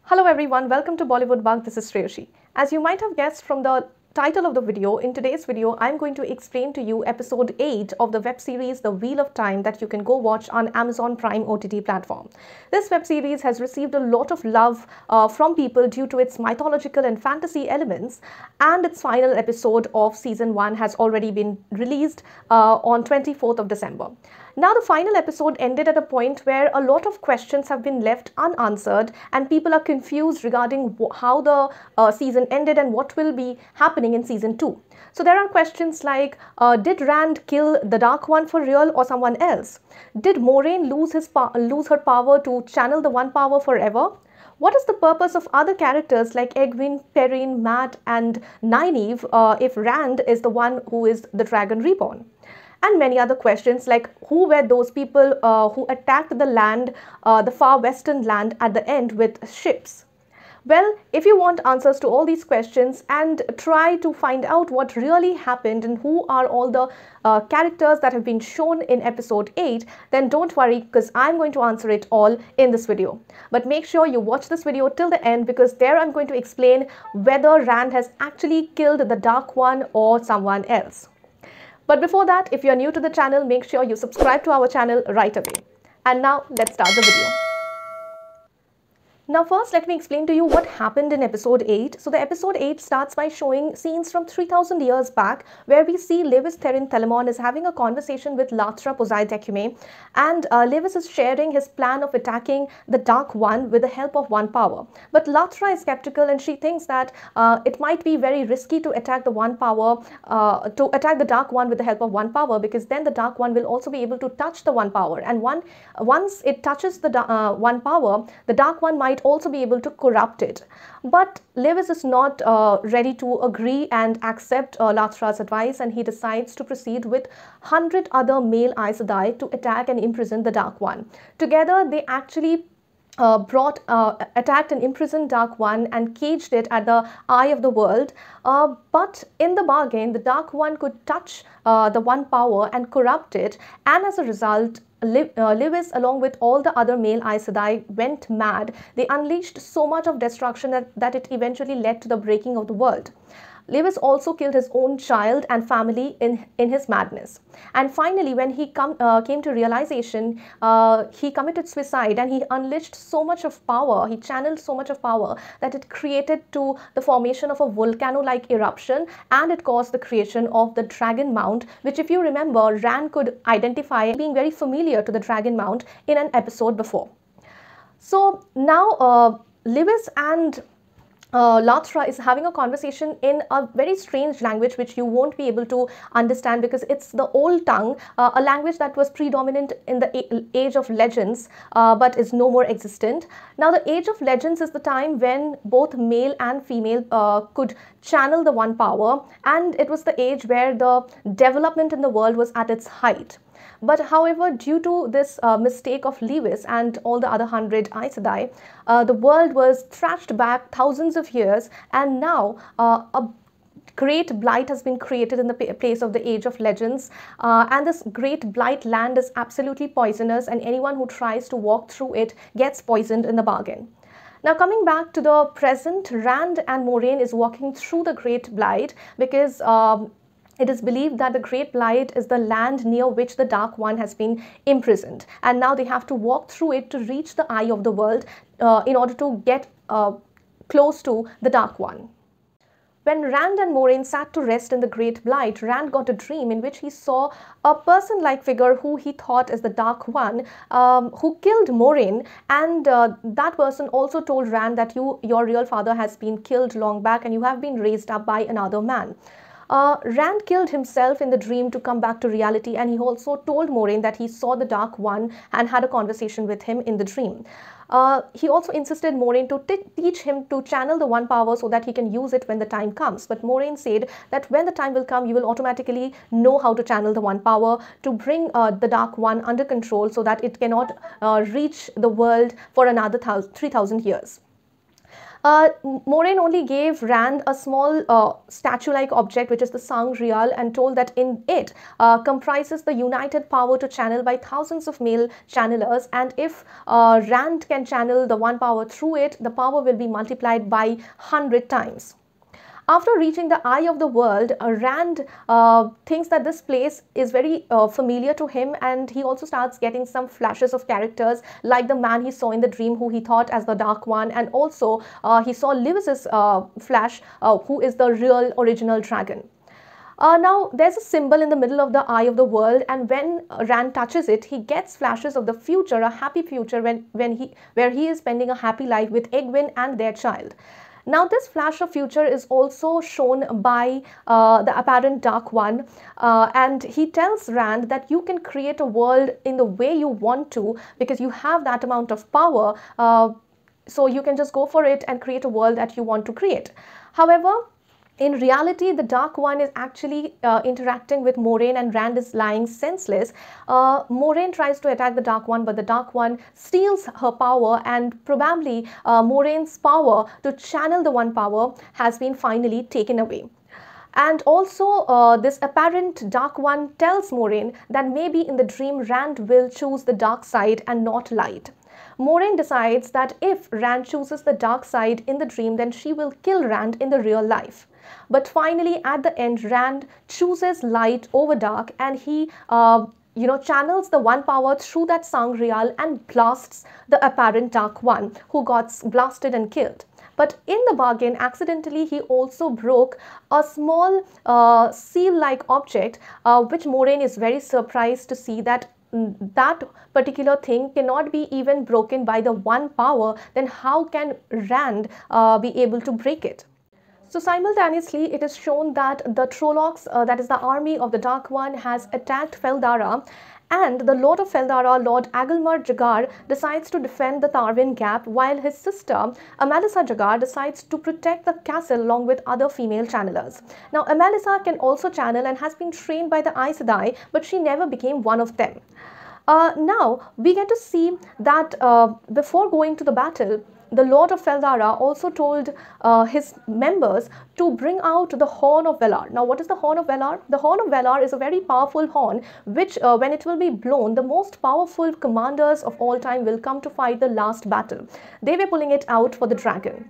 Hello everyone, welcome to Bollywood Bug. This is Shreyashi. As you might have guessed from the title of the video, in today's video I'm going to explain to you episode 8 of the web series The Wheel of Time that you can go watch on Amazon Prime OTT platform. This web series has received a lot of love from people due to its mythological and fantasy elements, and its final episode of season 1 has already been released on 24th of December. Now, the final episode ended at a point where a lot of questions have been left unanswered and people are confused regarding how the season ended and what will be happening in season 2. So there are questions like, did Rand kill the Dark One for real or someone else? Did Moiraine lose her power to channel the One Power forever? What is the purpose of other characters like Egwene, Perrine, Mat and Nynaeve if Rand is the one who is the Dragon Reborn? And many other questions like who were those people who attacked the land, the far western land at the end with ships? Well, if you want answers to all these questions and try to find out what really happened and who are all the characters that have been shown in episode 8, then don't worry because I'm going to answer it all in this video. But make sure you watch this video till the end because there I'm going to explain whether Rand has actually killed the Dark One or someone else. But before that, if you're new to the channel, make sure you subscribe to our channel right away. And now let's start the video. Now first, let me explain to you what happened in episode 8. So the episode 8 starts by showing scenes from 3000 years back where we see Lewis Therin Telemon is having a conversation with Latra Pozai Tekume, and Lewis is sharing his plan of attacking the Dark One with the help of One Power. But Latra is skeptical and she thinks that it might be very risky to attack the One Power, to attack the Dark One with the help of One Power, because then the Dark One will also be able to touch the One Power, and once it touches the One Power, the Dark One might also be able to corrupt it. But Lewis is not ready to agree and accept Latra's advice, and he decides to proceed with 100 other male Aes Sedai to attack and imprison the Dark One. Together they actually attacked and imprisoned Dark One and caged it at the eye of the world. But in the bargain, the Dark One could touch the One Power and corrupt it, and as a result, Lewis, along with all the other male Aes Sedai, went mad. They unleashed so much of destruction that it eventually led to the breaking of the world. Lewis also killed his own child and family in his madness. And finally, when he came to realization, he committed suicide, and he unleashed so much of power, he channeled so much of power that it created to the formation of a volcano-like eruption, and it caused the creation of the Dragon Mount, which, if you remember, Rand could identify being very familiar to the Dragon Mount in an episode before. So now Lewis and Latra is having a conversation in a very strange language which you won't be able to understand because it's the old tongue, a language that was predominant in the age of legends but is no more existent. Now the age of legends is the time when both male and female could channel the One Power, and it was the age where the development in the world was at its height. But however, due to this mistake of Lewis and all the other 100 Aes Sedai, the world was thrashed back thousands of years, and now a great blight has been created in the place of the Age of Legends, and this great blight land is absolutely poisonous, and anyone who tries to walk through it gets poisoned in the bargain. Now coming back to the present, Rand and Moiraine is walking through the Great Blight because it is believed that the Great Blight is the land near which the Dark One has been imprisoned, and now they have to walk through it to reach the eye of the world in order to get close to the Dark One. When Rand and Moiraine sat to rest in the Great Blight, Rand got a dream in which he saw a person-like figure who he thought is the Dark One, who killed Moiraine, and that person also told Rand that your real father has been killed long back and you have been raised up by another man. Rand killed himself in the dream to come back to reality, and he also told Moiraine that he saw the Dark One and had a conversation with him in the dream. He also insisted Moiraine to teach him to channel the One Power so that he can use it when the time comes. But Moiraine said that when the time will come, you will automatically know how to channel the One Power to bring the Dark One under control so that it cannot reach the world for another 3000 years. Moraine only gave Rand a small statue-like object, which is the Sangreal, and told that in it comprises the united power to channel by thousands of male channelers, and if Rand can channel the one power through it, the power will be multiplied by 100 times. After reaching the eye of the world, Rand thinks that this place is very familiar to him, and he also starts getting some flashes of characters like the man he saw in the dream who he thought as the Dark One, and also he saw Lewis's flash who is the real original dragon. Now there's a symbol in the middle of the eye of the world, and when Rand touches it, he gets flashes of the future, a happy future where he is spending a happy life with Egwene and their child. Now this flash of future is also shown by the apparent Dark One, and he tells Rand that you can create a world in the way you want to because you have that amount of power, so you can just go for it and create a world that you want to create. However, in reality, the Dark One is actually interacting with Moraine, and Rand is lying senseless. Moraine tries to attack the Dark One, but the Dark One steals her power, and probably Moraine's power to channel the one power has been finally taken away. And also this apparent Dark One tells Moraine that maybe in the dream Rand will choose the dark side and not light. Moraine decides that if Rand chooses the dark side in the dream, then she will kill Rand in the real life. But finally, at the end, Rand chooses light over dark, and he channels the one power through that Sangreal and blasts the apparent Dark One, who got blasted and killed. But in the bargain, accidentally, he also broke a small seal-like object, which Moraine is very surprised to see that that particular thing cannot be even broken by the one power. Then how can Rand be able to break it? So simultaneously, it is shown that the Trollocs, that is the army of the Dark One, has attacked Fel Dara, and the Lord of Fel Dara, Lord Agelmar Jagar, decides to defend the Tarwin Gap, while his sister Amalisa Jagar decides to protect the castle along with other female channelers. Now Amalisa can also channel and has been trained by the Aes Sedai, but she never became one of them. Now we get to see that before going to the battle, the Lord of Fel Dara also told his members to bring out the Horn of Valar. Now, what is the Horn of Valar? The Horn of Valar is a very powerful horn which, when it will be blown, the most powerful commanders of all time will come to fight the last battle. They were pulling it out for the dragon.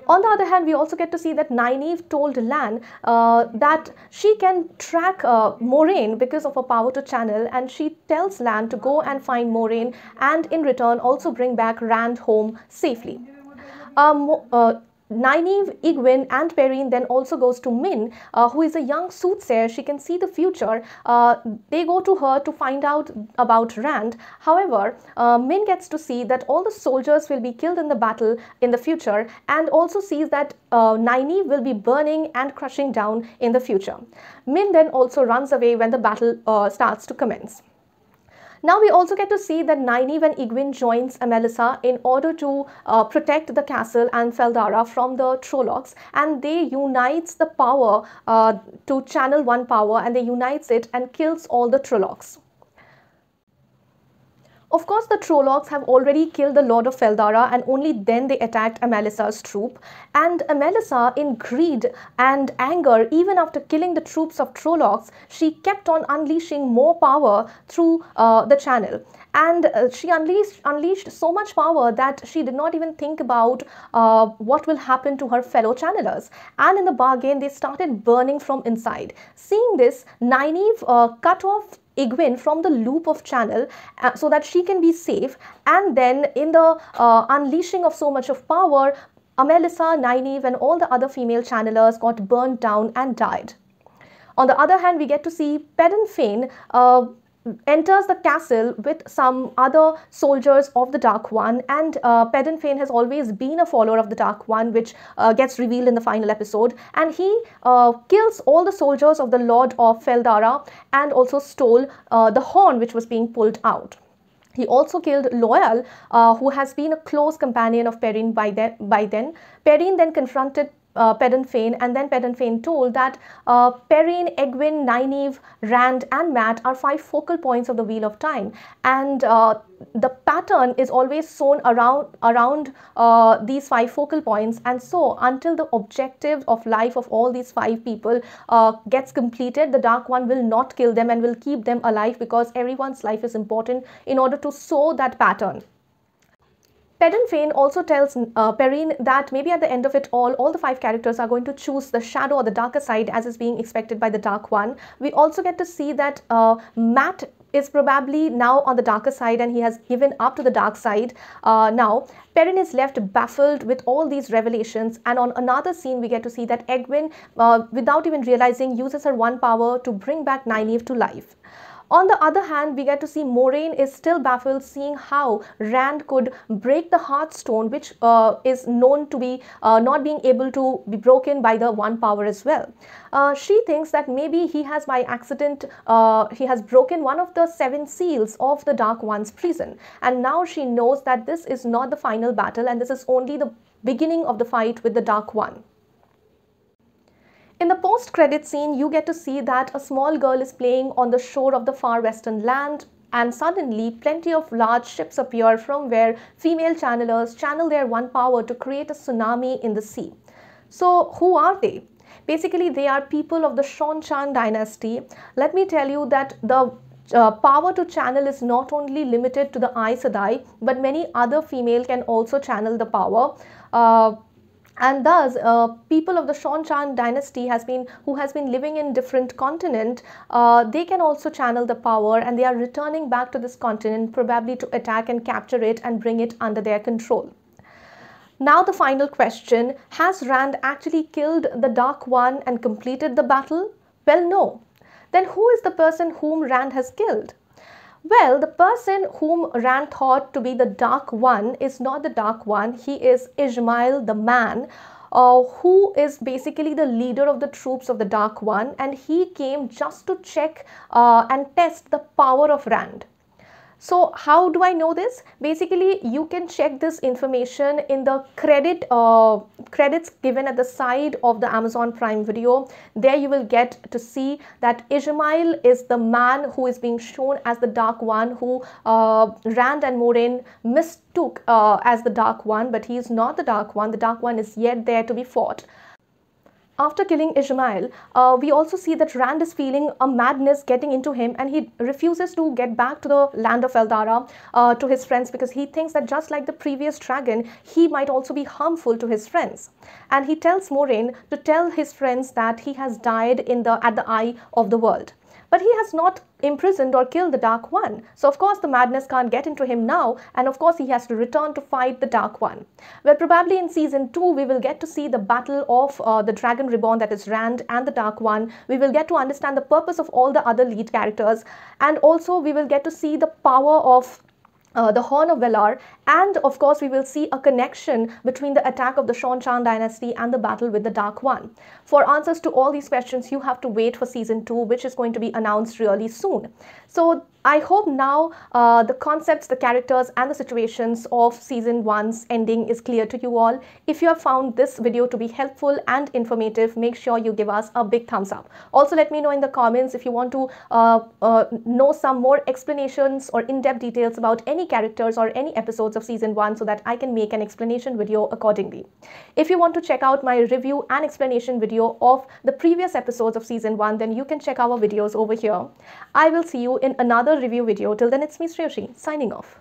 On the other hand, we also get to see that Nynaeve told Lan that she can track Moraine because of her power to channel, and she tells Lan to go and find Moraine and in return also bring back Rand home safely. Nynaeve, Egwene and Perrine then also goes to Min, who is a young soothsayer. She can see the future. They go to her to find out about Rand. However, Min gets to see that all the soldiers will be killed in the battle in the future, and also sees that Nynaeve will be burning and crushing down in the future. Min then also runs away when the battle starts to commence. Now we also get to see that Nynaeve and Egwene joins Amalisa in order to protect the castle and Fel Dara from the Trollocs, and they unites the power to channel one power, and they unites it and kills all the Trollocs. Of course, the Trollocs have already killed the Lord of Fel Dara, and only then they attacked Amalisa's troop. And Amalisa, in greed and anger, even after killing the troops of Trollocs, she kept on unleashing more power through the channel. And she unleashed so much power that she did not even think about what will happen to her fellow channelers. And in the bargain, they started burning from inside. Seeing this, Nynaeve cut off Egwene from the loop of channel so that she can be safe, and then in the unleashing of so much of power, Amalisa, Nynaeve and all the other female channelers got burnt down and died. On the other hand, we get to see Pedon Fain enters the castle with some other soldiers of the Dark One, and Pedon Fain has always been a follower of the Dark One, which gets revealed in the final episode, and he kills all the soldiers of the Lord of Fel Dara and also stole the horn which was being pulled out. He also killed Loial, who has been a close companion of Perrine by then. Perrine then confronted Padan Fain, and then Padan Fain told that Perrine, Egwene, Nynaeve, Rand, and Mat are 5 focal points of the Wheel of Time, and the pattern is always sewn around these 5 focal points, and so until the objective of life of all these 5 people gets completed, the Dark One will not kill them and will keep them alive, because everyone's life is important in order to sew that pattern. Padan Fain also tells Perrine that maybe at the end of it all the 5 characters are going to choose the shadow or the darker side, as is being expected by the Dark One. We also get to see that Mat is probably now on the darker side, and he has given up to the dark side. Now, Perrine is left baffled with all these revelations, and on another scene we get to see that Egwene, without even realizing, uses her one power to bring back Nynaeve to life. On the other hand, we get to see Moiraine is still baffled, seeing how Rand could break the Heartstone, which is known to be not being able to be broken by the one power as well. She thinks that maybe he has by accident, he has broken one of the 7 seals of the Dark One's prison. And now she knows that this is not the final battle, and this is only the beginning of the fight with the Dark One. In the post-credit scene, you get to see that a small girl is playing on the shore of the far western land, and suddenly plenty of large ships appear from where female channelers channel their one power to create a tsunami in the sea. So who are they? Basically, they are people of the Seanchan dynasty. Let me tell you that the power to channel is not only limited to the Aes Sedai, but many other female can also channel the power. And thus, people of the Seanchan dynasty who has been living in different continent, they can also channel the power, and they are returning back to this continent, probably to attack and capture it and bring it under their control. Now the final question, has Rand actually killed the Dark One and completed the battle? Well, no. Then who is the person whom Rand has killed? Well, the person whom Rand thought to be the Dark One is not the Dark One. He is Ishamael the Man, who is basically the leader of the troops of the Dark One, and he came just to check and test the power of Rand. So how do I know this? Basically, you can check this information in the credits given at the side of the Amazon Prime Video. There you will get to see that Ishamael is the man who is being shown as the Dark One, who Rand and Moiraine mistook as the Dark One, but he is not the Dark One. The Dark One is yet there to be fought. After killing Ishamael, we also see that Rand is feeling a madness getting into him, and he refuses to get back to the land of Eldara to his friends, because he thinks that just like the previous dragon, he might also be harmful to his friends. And he tells Moiraine to tell his friends that he has died at the eye of the world. But he has not imprisoned or killed the Dark One. So of course the madness can't get into him now, and of course he has to return to fight the Dark One. Well, probably in season 2 we will get to see the battle of the Dragon Reborn, that is Rand and the Dark One. We will get to understand the purpose of all the other lead characters, and also we will get to see the power of the Horn of Valar, and of course we will see a connection between the attack of the Seanchan dynasty and the battle with the Dark One. For answers to all these questions, you have to wait for season 2, which is going to be announced really soon. So I hope now the concepts, the characters and the situations of season 1's ending is clear to you all. If you have found this video to be helpful and informative, make sure you give us a big thumbs up. Also, let me know in the comments if you want to know some more explanations or in-depth details about any characters or any episodes of season 1, so that I can make an explanation video accordingly. If you want to check out my review and explanation video of the previous episodes of season 1, then you can check our videos over here. I will see you in another review video. Till then, it's me, Shreyoshi, signing off.